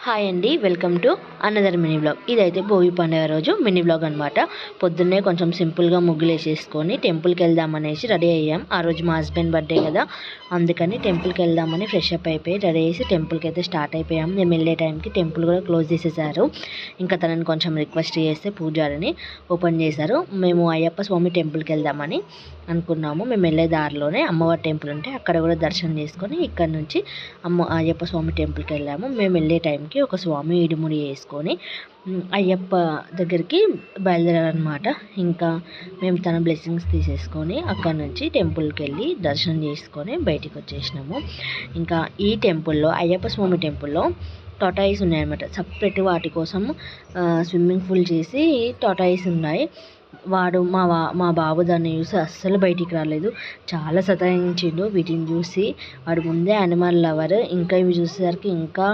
Hi అండి, welcome to another mini blog. ఇదైతే భోగి పండుగ రోజు మినీ బ్లాగ్ అనమాట. పొద్దున్నే కొంచెం సింపుల్గా ముగ్గులు వేసేసుకొని టెంపుల్కి వెళ్దామనేసి రెడీ అయ్యాం. ఆ రోజు మా హస్బెండ్ బర్త్డే కదా, అందుకని టెంపుల్కి వెళ్దామని ఫ్రెష్ అప్ అయిపోయి రెడీ చేసి టెంపుల్కి అయితే స్టార్ట్ అయిపోయాం. మేము వెళ్ళే టైంకి టెంపుల్ కూడా క్లోజ్ చేసేసారు. ఇంకా తనని కొంచెం రిక్వెస్ట్ చేస్తే పూజారిని ఓపెన్ చేశారు. మేము అయ్యప్ప స్వామి టెంపుల్కి వెళ్దామని అనుకున్నాము. మేము వెళ్ళే దారిలోనే అమ్మవారి టెంపుల్ ఉంటే అక్కడ కూడా దర్శనం చేసుకొని ఇక్కడ నుంచి అయ్యప్ప స్వామి టెంపుల్కి వెళ్ళాము. మేము వెళ్ళే టైంకి ఒక స్వామి ఇడుముడి వేసుకొని అయ్యప్ప దగ్గరికి బయలుదేరారనమాట. ఇంకా మేము తన బ్లెస్సింగ్స్ తీసేసుకొని అక్కడ నుంచి టెంపుల్కి వెళ్ళి దర్శనం చేసుకొని బయటికి వచ్చేసినాము. ఇంకా ఈ టెంపుల్లో అయ్యప్ప స్వామి టెంపుల్లో టాటాయిస్ ఉన్నాయన్నమాట. సపరేట్ వాటి కోసం స్విమ్మింగ్ పూల్ చేసి టాటాయిస్ ఉన్నాయి. వాడు మా బాబు దాన్ని చూసి అస్సలు బయటికి రాలేదు, చాలా సతాయించిండు వీటిని చూసి. వాడు ముందే యానిమల్ లవర్, ఇంకా ఇవి చూసేసరికి ఇంకా